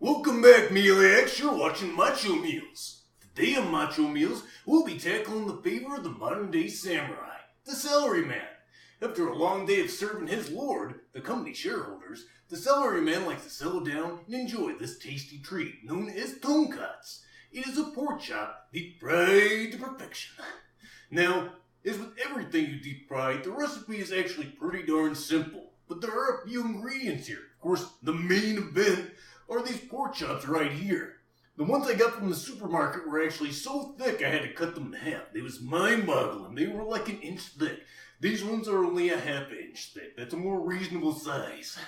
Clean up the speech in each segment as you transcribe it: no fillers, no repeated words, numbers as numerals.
Welcome back, Mealax. You're watching Macho Meals. Today on Macho Meals, we'll be tackling the favorite of the modern-day samurai, the salaryman. After a long day of serving his lord, the company shareholders, the salaryman likes to settle down and enjoy this tasty treat known as tonkatsu. It is a pork chop deep fried to perfection. Now, as with everything you deep fry, the recipe is actually pretty darn simple, but there are a few ingredients here. Of course, the main event are these pork chops right here. The ones I got from the supermarket were actually so thick I had to cut them in half. It was mind-boggling. They were like an inch thick. These ones are only a half inch thick. That's a more reasonable size.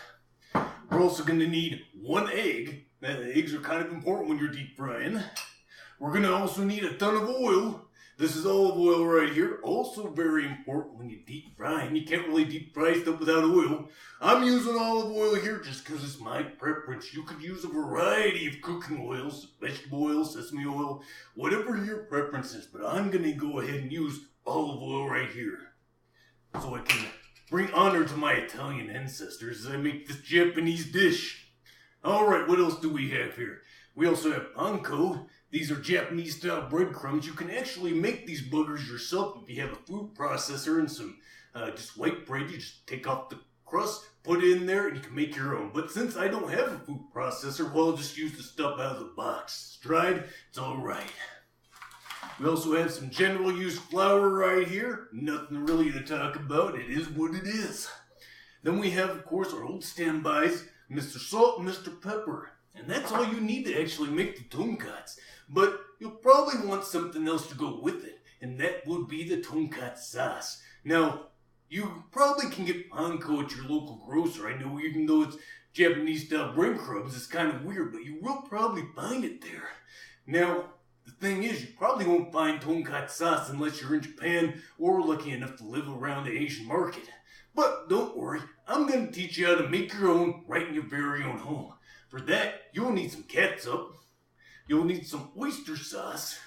We're also going to need 1 egg. Now, eggs are kind of important when you're deep frying. We're going to also need a ton of oil. This is olive oil right here. Also very important when you deep fry. And you can't really deep fry stuff without oil. I'm using olive oil here just because it's my preference. You could use a variety of cooking oils, vegetable oil, sesame oil, whatever your preference is. But I'm going to go ahead and use olive oil right here, so I can bring honor to my Italian ancestors as I make this Japanese dish. Alright, what else do we have here? We also have panko. These are Japanese-style breadcrumbs. You can actually make these buggers yourself if you have a food processor and some just white bread. You just take off the crust, put it in there, and you can make your own. But since I don't have a food processor, well, I'll just use the stuff out of the box. It's dried, it's alright. We also have some general use flour right here. Nothing really to talk about. It is what it is. Then we have, of course, our old standbys, Mr. Salt and Mr. Pepper. And that's all you need to actually make the tonkatsu. But you'll probably want something else to go with it, and that would be the tonkatsu sauce. Now, you probably can get panko at your local grocer. I know even though it's Japanese-style breadcrumbs, it's kind of weird, but you will probably find it there. Now, the thing is, you probably won't find tonkatsu sauce unless you're in Japan or lucky enough to live around the Asian market. But don't worry, I'm going to teach you how to make your own right in your very own home. For that, you'll need some ketchup, you'll need some oyster sauce,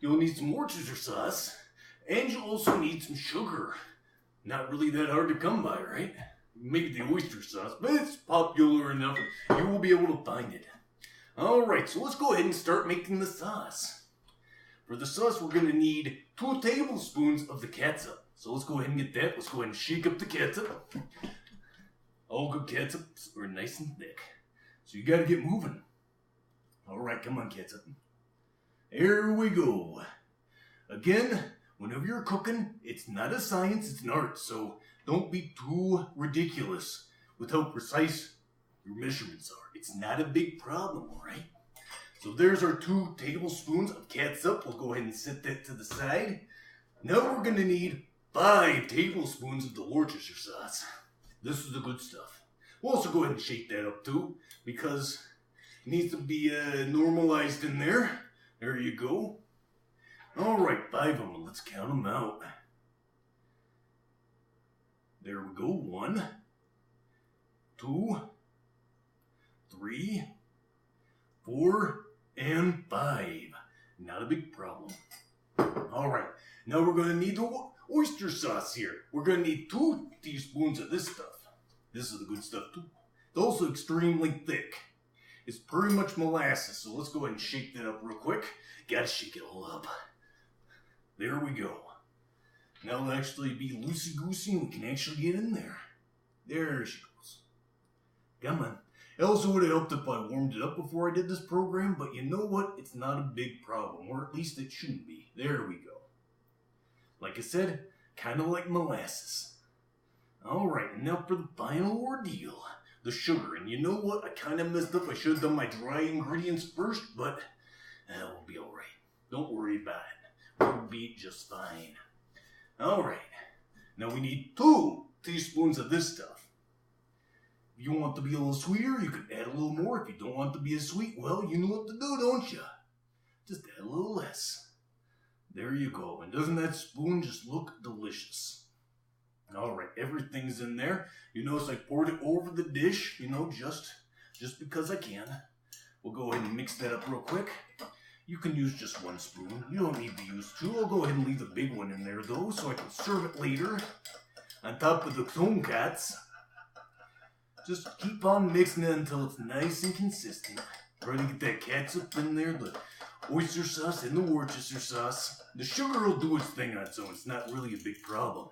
you'll need some Worcester sauce, and you'll also need some sugar. Not really that hard to come by, right? Maybe the oyster sauce, but it's popular enough you will be able to find it. Alright, so let's go ahead and start making the sauce. For the sauce, we're going to need 2 tablespoons of the ketchup. So let's go ahead and get that. Let's go ahead and shake up the ketchup. All good ketchups are nice and thick. So you gotta get moving. Alright, come on, ketchup. Here we go. Again, whenever you're cooking, it's not a science, it's an art. So don't be too ridiculous with how precise your measurements are. It's not a big problem, alright? So there's our 2 tablespoons of ketchup. We'll go ahead and set that to the side. Now we're going to need 5 tablespoons of the Worcester sauce. This is the good stuff. We'll also go ahead and shake that up too, because it needs to be normalized in there. There you go. Alright, 5 of them. Let's count them out. There we go. 1, 2, 3, 4, and 5. Not a big problem. Alright, now we're going to need the oyster sauce here. We're going to need 2 teaspoons of this stuff. This is the good stuff too. It's also extremely thick. It's pretty much molasses, so let's go ahead and shake that up real quick. Gotta shake it all up. There we go. Now it'll actually be loosey-goosey and we can actually get in there. There she goes. Come on. It also would have helped if I warmed it up before I did this program, but you know what? It's not a big problem, or at least it shouldn't be. There we go. Like I said, kind of like molasses. Alright, and now for the final ordeal, the sugar. And you know what? I kind of messed up. I should have done my dry ingredients first, but we'll be alright. Don't worry about it. We'll be just fine. Alright, now we need 2 teaspoons of this stuff. If you want to be a little sweeter, you could add a little more. If you don't want to be as sweet, well, you know what to do, don't you? Just add a little less. There you go. And doesn't that spoon just look delicious? Alright, everything's in there. You notice I poured it over the dish, just because I can. We'll go ahead and mix that up real quick. You can use just 1 spoon. You don't need to use 2. I'll go ahead and leave the big one in there, though, so I can serve it later on top of the tonkatsu. Just keep on mixing it until it's nice and consistent. Try to get that catsup in there, the oyster sauce and the Worcester sauce. The sugar will do its thing on its own. It's not really a big problem.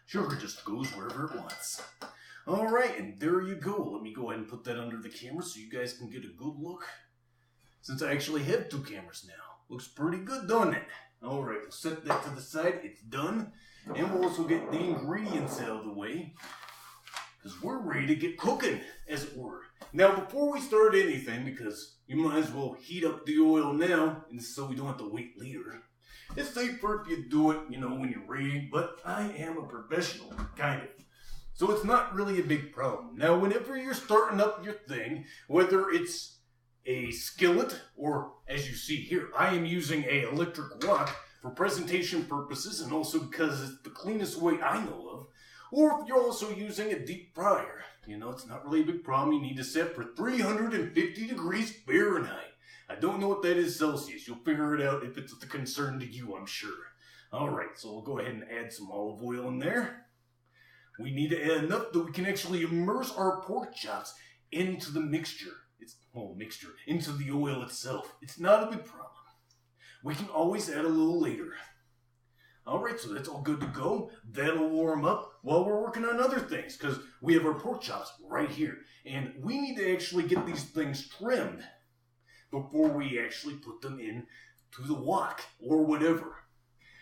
Sugar just goes wherever it wants. Alright, and there you go. Let me go ahead and put that under the camera so you guys can get a good look. Since I actually have two cameras now. Looks pretty good, doesn't it? Alright, we'll set that to the side. It's done. And we'll also get the ingredients out of the way, because we're ready to get cooking, as it were. Now, before we start anything, because you might as well heat up the oil now, and so we don't have to wait later. It's safer if you do it, when you're ready, but I am a professional, kind of. So it's not really a big problem. Now, whenever you're starting up your thing, whether it's a skillet, or as you see here, I am using an electric wok for presentation purposes, and also because it's the cleanest way I know of. Or if you're also using a deep fryer, it's not really a big problem. You need to set for 350 degrees Fahrenheit. I don't know what that is Celsius. You'll figure it out if it's a concern to you, I'm sure. Alright, so we'll go ahead and add some olive oil in there. We need to add enough that we can actually immerse our pork chops into the mixture. Into the oil itself. It's not a big problem. We can always add a little later. Alright, so that's all good to go. That'll warm up while we're working on other things, because we have our pork chops right here. And we need to actually get these things trimmed before we actually put them in to the wok or whatever.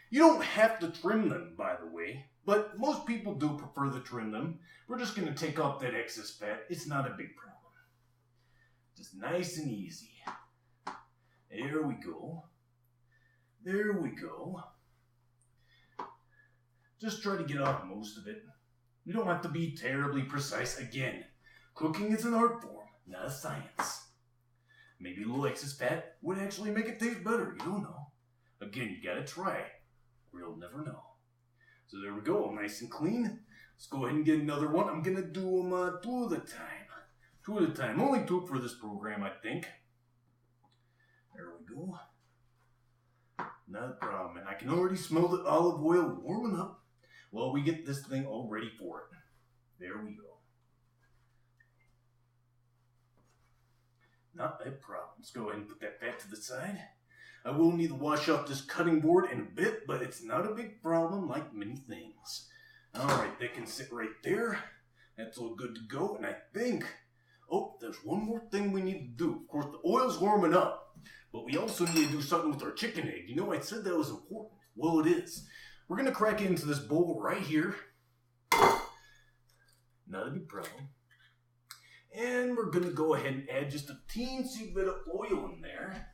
You don't have to trim them, by the way, but most people do prefer to trim them. We're just going to take off that excess fat. It's not a big problem. Just nice and easy. There we go. There we go. Just try to get off most of it. You don't have to be terribly precise. Again, cooking is an art form, not a science. Maybe a little excess fat would actually make it taste better. You don't know. Again, you gotta try, or you'll never know. So there we go, nice and clean. Let's go ahead and get another one. I'm gonna do them two at a time. Two at a time. Only two for this program, I think. There we go. Not a problem. And I can already smell the olive oil warming up while we get this thing all ready for it. There we go. Not a problem. Let's go ahead and put that back to the side. I will need to wash off this cutting board in a bit, but it's not a big problem like many things. Alright, that can sit right there. That's all good to go. And I think, there's one more thing we need to do. Of course, the oil's warming up. But we also need to do something with our chicken egg. I said that was important. Well, it is. We're going to crack it into this bowl right here. Not a big problem. And we're going to go ahead and add just a teensy bit of oil in there.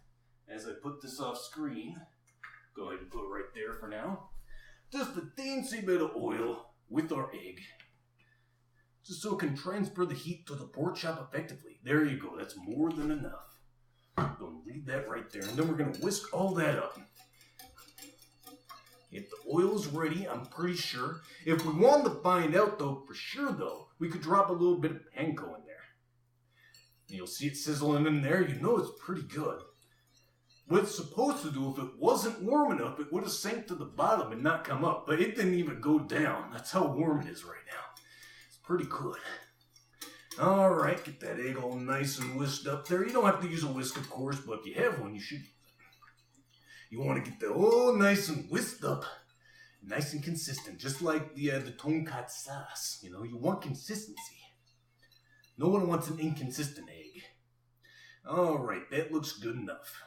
As I put this off screen. Go ahead and put it right there for now. Just a teensy bit of oil with our egg. Just so it can transfer the heat to the pork chop effectively. There you go. That's more than enough. I'm going to leave that right there, and then we're going to whisk all that up. If the oil's ready, I'm pretty sure. If we wanted to find out, for sure, we could drop a little bit of panko in there. And you'll see it sizzling in there. It's pretty good. What it's supposed to do, if it wasn't warm enough, it would have sank to the bottom and not come up. But it didn't even go down. That's how warm it is right now. It's pretty good. Alright, get that egg all nice and whisked up there. You don't have to use a whisk, of course, but if you have one, you should. You want to get that all nice and whisked up, nice and consistent, just like the Tonkatsu sauce. You want consistency. No one wants an inconsistent egg. Alright, that looks good enough.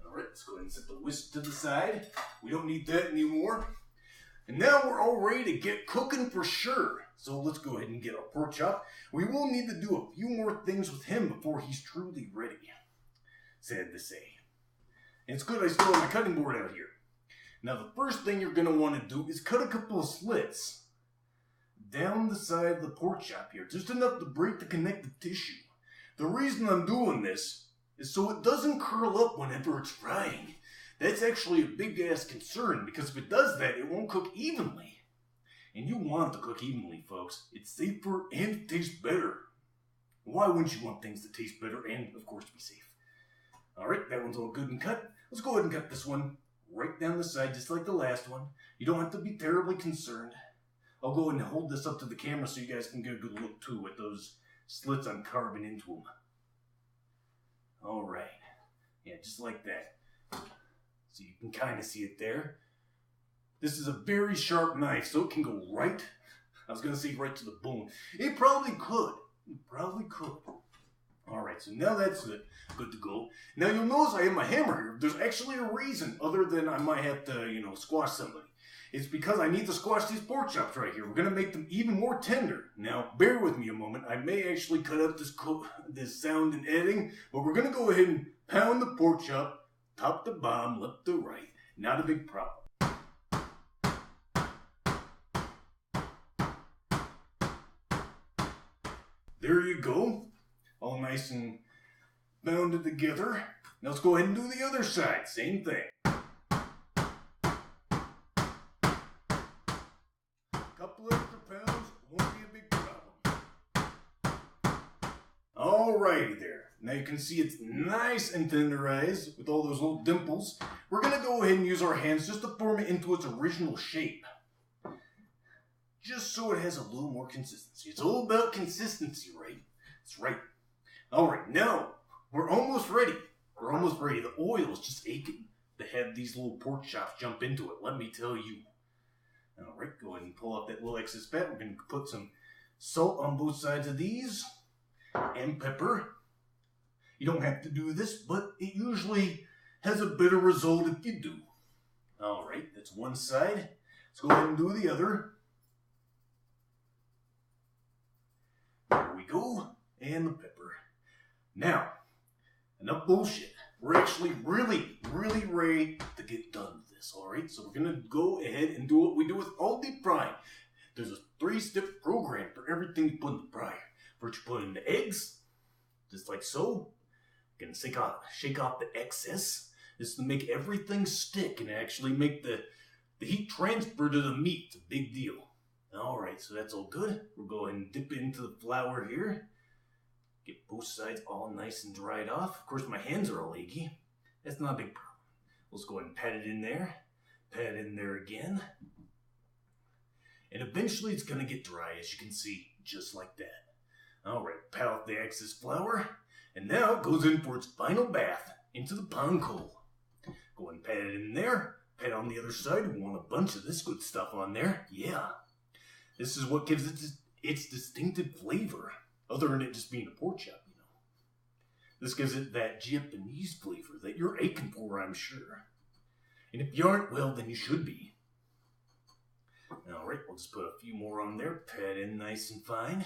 Alright, let's go ahead and set the whisk to the side. We don't need that anymore. And now we're all ready to get cooking for sure. So let's go ahead and get our pork chop. We will need to do a few more things with him before he's truly ready. Sad to say. And it's good I still have my cutting board out here. Now the first thing you're going to want to do is cut a couple of slits down the side of the pork chop here. Just enough to break the connective tissue. The reason I'm doing this is so it doesn't curl up whenever it's frying. That's actually a big-ass concern, because if it does that, it won't cook evenly. And you want it to cook evenly, folks. It's safer and it tastes better. Why wouldn't you want things to taste better and, of course, be safe? Alright, that one's all good and cut. Let's go ahead and cut this one right down the side, just like the last one. You don't have to be terribly concerned. I'll go ahead and hold this up to the camera so you guys can get a good look, too, at those slits I'm carving into them. All right. Yeah, just like that. So you can kind of see it there. This is a very sharp knife, so it can go right, I was going to say right to the bone. It probably could. It probably could. Alright, so now that's it. Good to go. Now you'll notice I have my hammer here. There's actually a reason other than I might have to, squash somebody. It's because I need to squash these pork chops right here. We're going to make them even more tender. Now, bear with me a moment. I may actually cut out this sound in editing, but we're going to go ahead and pound the pork chop, top to bottom, left to right. Not a big problem. There you go. All nice and bounded together. Now let's go ahead and do the other side. Same thing. Couple extra pounds won't be a big problem. Alrighty there. Now you can see it's nice and tenderized with all those little dimples. We're going to go ahead and use our hands just to form it into its original shape. Just so it has a little more consistency. It's all about consistency, right? That's right. Alright, now, we're almost ready. We're almost ready. The oil is just aching to have these little pork chops jump into it, let me tell you. Alright, go ahead and pull out that little excess fat. We're going to put some salt on both sides of these. And pepper. You don't have to do this, but it usually has a better result if you do. Alright, that's one side. Let's go ahead and do the other. There we go. And the pepper. Now, enough bullshit. We're actually really ready to get done with this, alright? So we're going to go ahead and do what we do with all deep frying. There's a 3-step program for everything you put in the fryer. First you put in the eggs, just like so. You're going to shake off the excess. This is to make everything stick and actually make the heat transfer to the meat. It's a big deal. Alright, so that's all good. We'll go ahead and dip it into the flour here. Get both sides all nice and dried off. Of course, my hands are all achy. That's not a big problem. Let's go ahead and pat it in there. Pat it in there again. And eventually it's going to get dry, as you can see, just like that. Alright, pat off the excess flour. And now it goes in for its final bath into the panko. Go ahead and pat it in there. Pat on the other side. We want a bunch of this good stuff on there. Yeah. This is what gives it its distinctive flavor, other than it just being a pork chop, This gives it that Japanese flavor that you're aching for, I'm sure. And if you aren't, well, then you should be. Alright, we'll just put a few more on there, pat in nice and fine.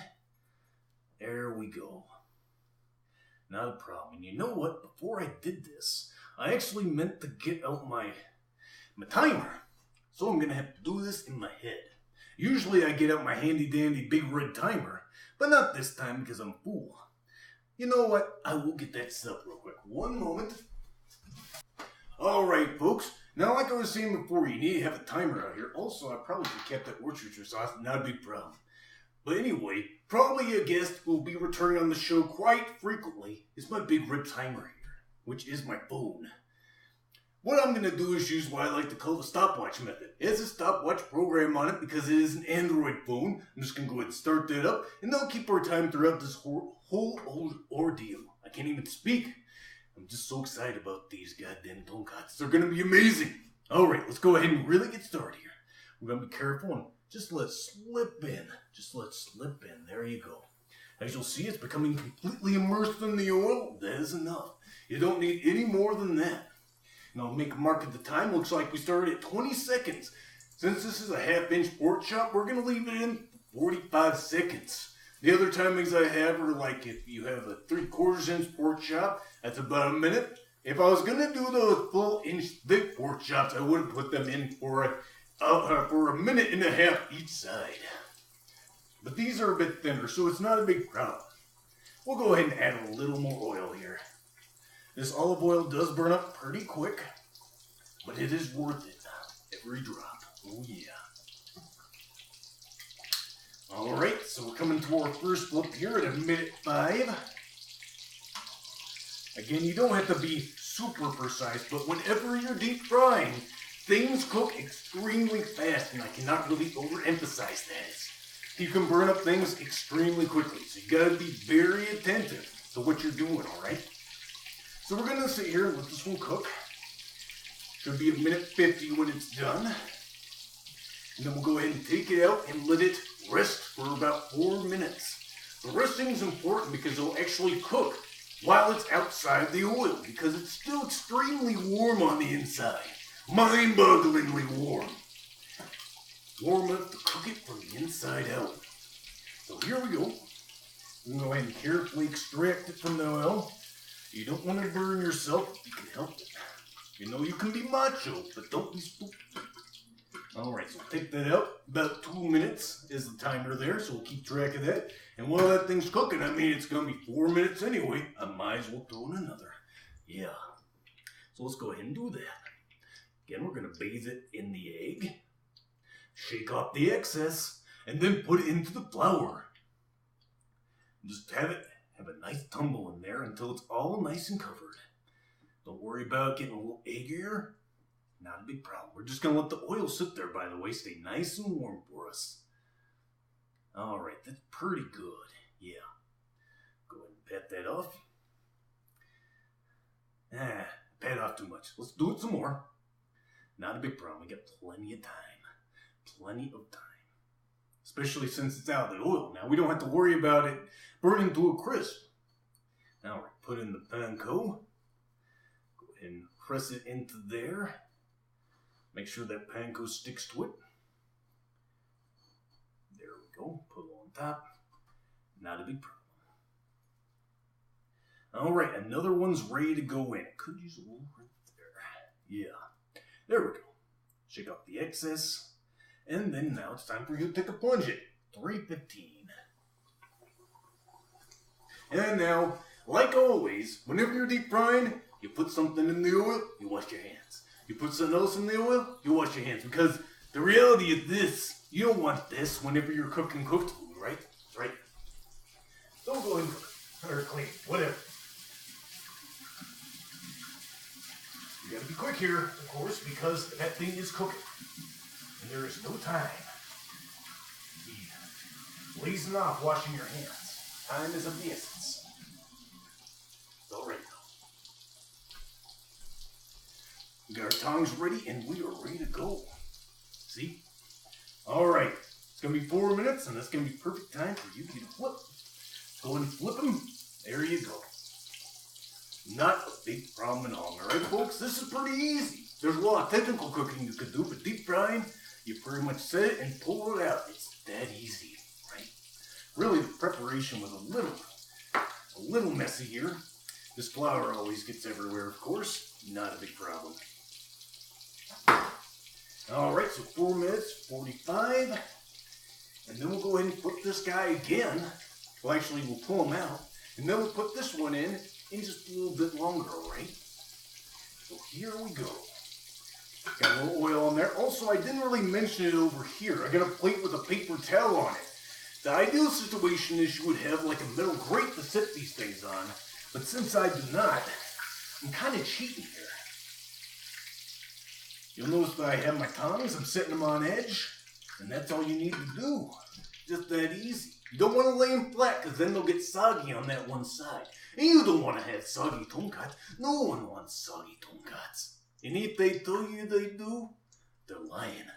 There we go. Not a problem. And you know what? Before I did this, I actually meant to get out my timer. So I'm going to have to do this in my head. Usually I get out my handy-dandy big red timer, but not this time because I'm a fool. You know what? I will get that set up real quick. One moment. Alright, folks. Now, like I was saying before, you need to have a timer out here. Also, I probably should have kept that Worcester sauce. Not a big problem. But anyway, probably a guest who will be returning on the show quite frequently is my big red timer here, which is my phone. What I'm going to do is use what I like to call the stopwatch method. It has a stopwatch program on it because it is an Android phone. I'm just going to go ahead and start that up, and that'll keep our time throughout this whole ordeal. I can't even speak. I'm just so excited about these goddamn tonkatsu. They're going to be amazing. Alright, let's go ahead and really get started here. We're going to be careful and just let it slip in. Just let it slip in. There you go. As you'll see, it's becoming completely immersed in the oil. That is enough. You don't need any more than that. Now, make a mark at the time. Looks like we started at 20 seconds. Since this is a half-inch pork chop, we're going to leave it in 45 seconds. The other timings I have are like if you have a 3/4 inch pork chop, that's about a minute. If I was going to do those full-inch thick pork chops, I would have put them in for a minute and a half each side. But these are a bit thinner, so it's not a big problem. We'll go ahead and add a little more oil here. This olive oil does burn up pretty quick, but it is worth it. Every drop. Oh yeah. Alright, so we're coming to our first flip here at 1:05. Again, you don't have to be super precise, but whenever you're deep frying, things cook extremely fast, and I cannot really overemphasize that. You can burn up things extremely quickly, so you gotta be very attentive to what you're doing, alright? So we're gonna sit here and let this one cook. Should be 1:50 when it's done. And then we'll go ahead and take it out and let it rest for about 4 minutes. The resting is important because it'll actually cook while it's outside the oil because it's still extremely warm on the inside. Mind-bogglingly warm. Warm enough to cook it from the inside out. So here we go. We'll go ahead and carefully extract it from the oil. You don't want to burn yourself if you can help it. You know you can be macho, but don't be stupid. Alright, so take that out. About 2 minutes is the timer there, so we'll keep track of that. And while that thing's cooking, I mean, it's going to be 4 minutes anyway. I might as well throw in another. Yeah. So let's go ahead and do that. Again, we're going to bathe it in the egg. Shake off the excess, and then put it into the flour. Just have a nice tumble in there until it's all nice and covered. Don't worry about getting a little eggier. Not a big problem. We're just going to let the oil sit there, by the way. Stay nice and warm for us. Alright, that's pretty good. Yeah. Go ahead and pat that off. Pat off too much. Let's do it some more. Not a big problem. We got plenty of time. Plenty of time. Especially since it's out of the oil. Now, we don't have to worry about it burning to a crisp. Now, we're put in the panko. Go ahead and press it into there. Make sure that panko sticks to it. There we go. Put it on top. Not a big problem. Alright, another one's ready to go in. Could use a little right there. Yeah. There we go. Shake off the excess. And then now it's time for you to take a plunge at 3:15. And now, like always, whenever you're deep frying, you put something in the oil, you wash your hands. You put something else in the oil, you wash your hands. Because the reality is this, you don't want this whenever you're cooking cooked food, right? Right. Don't go and cook it. Or clean it, whatever. You gotta be quick here, of course, because that thing is cooking. And there is no time to be lazing off washing your hands. Time is of the essence. Alright. We got our tongs ready and we are ready to go. See? Alright. It's going to be 4 minutes and that's going to be perfect time for you to get a flip. Go ahead and flip them. There you go. Not a big problem at all. Alright, folks? This is pretty easy. There's a lot of technical cooking you could do, but deep frying, you pretty much set it and pull it out. It's that easy, right? Really, the preparation was a little messy here. This flour always gets everywhere, of course. Not a big problem. Alright, so 4 minutes, 45. And then we'll go ahead and flip this guy again. Well, actually, we'll pull him out. And then we'll put this one in just a little bit longer, alright? So here we go. Got a little oil on there. Also, I didn't really mention it over here. I got a plate with a paper towel on it. The ideal situation is you would have like a metal grate to set these things on. But since I do not, I'm kind of cheating here. You'll notice that I have my tongs. I'm setting them on edge. And that's all you need to do. Just that easy. You don't want to lay them flat because then they'll get soggy on that one side. And you don't want to have soggy tonkatsu. No one wants soggy tonkatsu. And if they tell you they do, they're lying.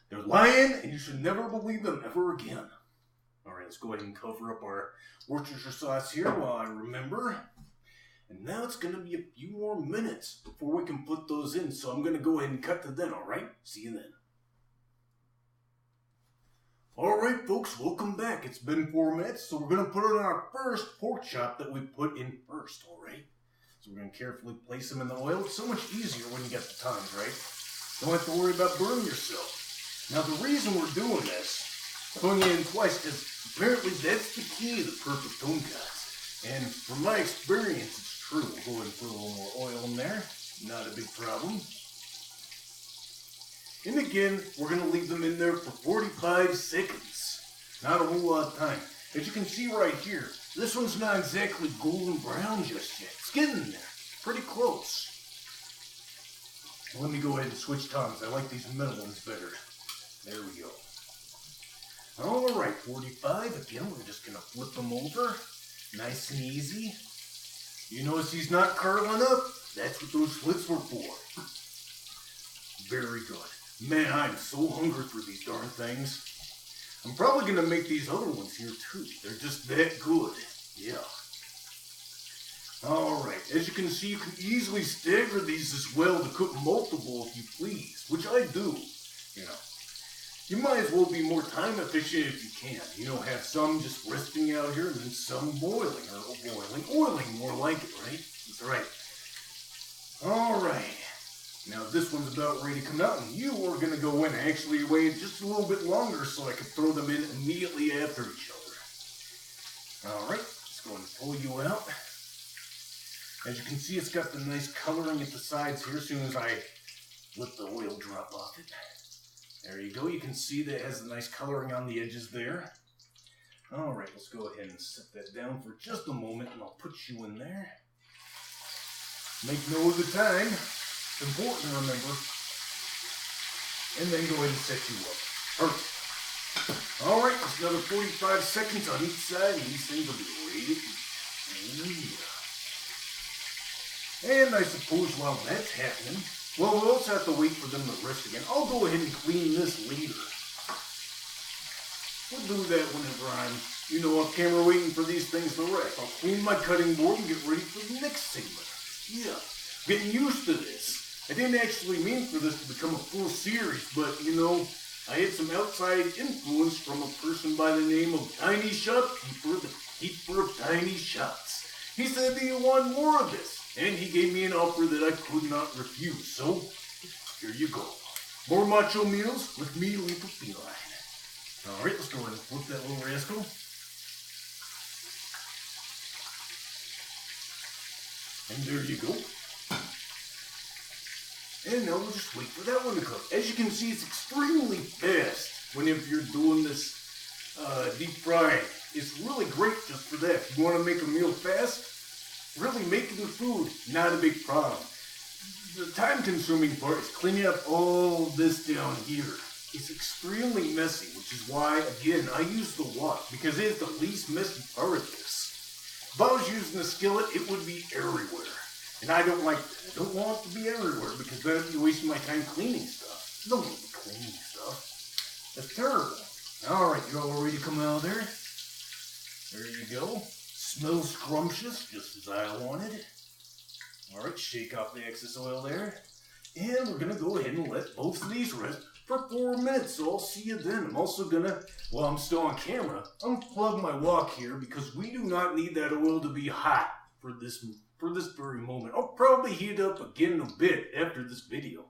They're lying, and you should never believe them ever again. Alright, let's go ahead and cover up our Worcester sauce here while I remember. And now it's going to be a few more minutes before we can put those in. So I'm going to go ahead and cut to then, alright? See you then. Alright folks, welcome back. It's been 4 minutes, so we're going to put in our first pork chop that we put in first, alright? So we're going to carefully place them in the oil. It's so much easier when you got the tongs, right? Don't have to worry about burning yourself. Now the reason we're doing this, putting it in twice, is apparently that's the key to the perfect tonkatsu. And from my experience, it's true. We'll go ahead and put a little more oil in there. Not a big problem. And again, we're going to leave them in there for 45 seconds. Not a whole lot of time. As you can see right here, this one's not exactly golden brown just yet. It's getting there. Pretty close. Let me go ahead and switch tongs. I like these middle ones better. There we go. Alright, 45. Again, we're just going to flip them over. Nice and easy. You notice he's not curling up? That's what those slits were for. Very good. Man, I'm so hungry for these darn things. I'm probably going to make these other ones here too. They're just that good. Yeah. Alright, as you can see, you can easily stagger these as well to cook multiple if you please, which I do, you know. You might as well be more time efficient if you can. You know, have some just resting out here and then some boiling, or oiling more like it, right? That's right. Alright, now this one's about ready to come out, and you are going to go in. Actually wait just a little bit longer so I can throw them in immediately after each other. Alright, just going to pull you out. As you can see, it's got the nice coloring at the sides here as soon as I let the oil drop off it. There you go. You can see that it has the nice coloring on the edges there. Alright, let's go ahead and set that down for just a moment, and I'll put you in there. Make note of the time. It's important to remember. And then go ahead and set you up. Perfect. Alright, just another 45 seconds on each side, and these things will be ready to eat. And I suppose while that's happening, well, we'll also have to wait for them to rest again. I'll go ahead and clean this later. We'll do that whenever I'm, off camera waiting for these things to rest. I'll clean my cutting board and get ready for the next segment. Yeah, getting used to this. I didn't actually mean for this to become a full series, but, I had some outside influence from a person by the name of Tiny Shopkeeper, the keeper of tiny shops. He said that he wanted more of this. And he gave me an offer that I could not refuse. So, here you go. More Macho meals with me, LethalFeline. Alright, let's go ahead and flip that little rascal. And there you go. And now we'll just wait for that one to cook. As you can see, it's extremely fast whenever you're doing this deep frying. It's really great just for that. If you want to make a meal fast, really making the food, not a big problem. The time-consuming part is cleaning up all this down here. It's extremely messy, which is why, again, I use the wok, because it is the least messy part of this. If I was using a skillet, it would be everywhere. And I don't like that. I don't want it to be everywhere, because then I'd be wasting my time cleaning stuff. I don't need to be cleaning stuff. That's terrible. Alright, you all ready to come out of there? There you go. Smells scrumptious, just as I wanted. Alright, shake off the excess oil there. And we're going to go ahead and let both of these rest for 4 minutes, so I'll see you then. I'm also going to, while I'm still on camera, unplug my wok here because we do not need that oil to be hot for this very moment. I'll probably heat it up again in a bit after this video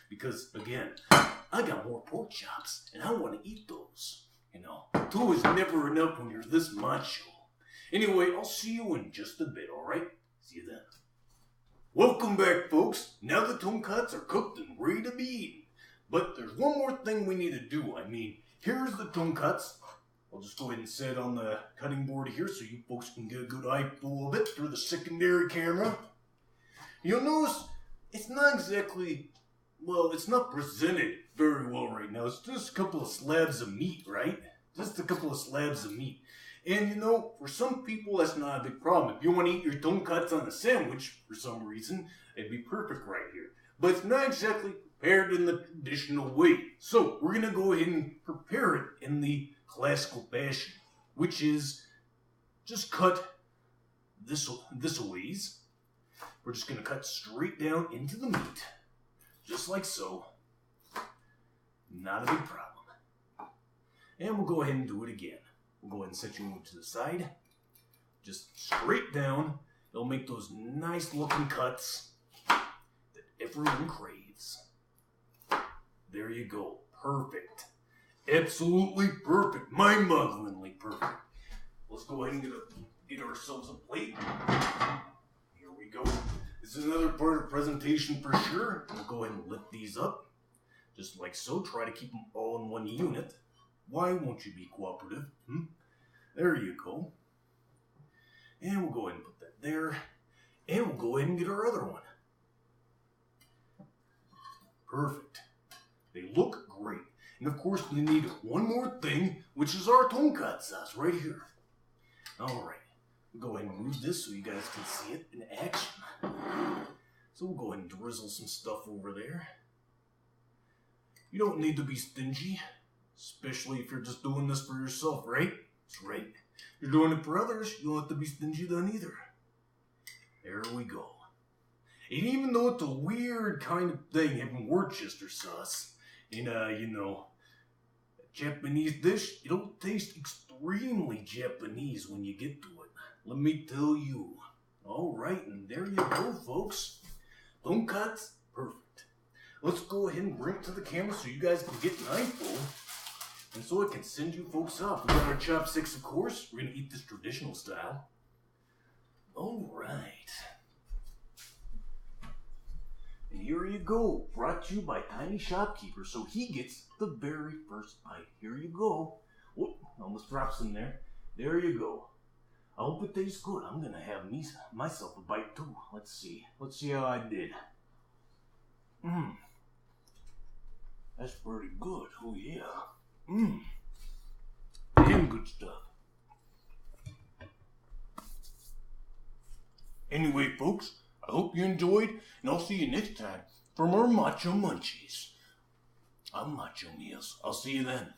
because, again, I got more pork chops and I want to eat those. Two is never enough when you're this macho. Anyway, I'll see you in just a bit, alright? See you then. Welcome back, folks. Now the tonkatsu are cooked and ready to be eaten. But there's one more thing we need to do. Here's the tonkatsu. I'll just go ahead and set it on the cutting board here so you folks can get a good eyeful of it through the secondary camera. You'll notice it's not exactly, it's not presented very well right now. It's just a couple of slabs of meat, right? Just a couple of slabs of meat. And for some people, that's not a big problem. If you want to eat your tonkatsu on a sandwich, for some reason, it'd be perfect right here. But it's not exactly prepared in the traditional way. So, we're going to go ahead and prepare it in the classical fashion, which is just cut this a ways. We're just going to cut straight down into the meat, just like so. Not a big problem. And we'll go ahead and do it again. We'll go ahead and set you over to the side. Just straight down. It'll make those nice looking cuts that everyone craves. There you go. Perfect. Absolutely perfect. Mind-bogglingly perfect. Let's go ahead and get ourselves a plate. Here we go. This is another part of presentation for sure. We'll go ahead and lift these up. Just like so. Try to keep them all in one unit. Why won't you be cooperative? There you go. And we'll go ahead and put that there. And we'll go ahead and get our other one. Perfect. They look great. And of course we need one more thing, which is our tonkatsu sauce right here. Alright. Go ahead and move this so you guys can see it in action. So we'll go ahead and drizzle some stuff over there. You don't need to be stingy, especially if you're just doing this for yourself, right? That's right. If you're doing it for others, you don't have to be stingy then either. There we go. And even though it's a weird kind of thing having Worcester sauce in a Japanese dish, it'll taste extremely Japanese when you get to it. Let me tell you. Alright, and there you go, folks. Tonkatsu, perfect. Let's go ahead and bring it to the camera so you guys can get an eyeful. And so I can send you folks off. We got our chopsticks, of course. We're going to eat this traditional style. Alright. And here you go. Brought to you by Tiny Shopkeeper. So he gets the very first bite. Here you go. Whoop, almost drops in there. There you go. I hope it tastes good. I'm going to have myself a bite too. Let's see. Let's see how I did. That's pretty good. Oh yeah. Damn good stuff. Anyway, folks, I hope you enjoyed, and I'll see you next time for more Macho Munchies. I'm Macho Meals. I'll see you then.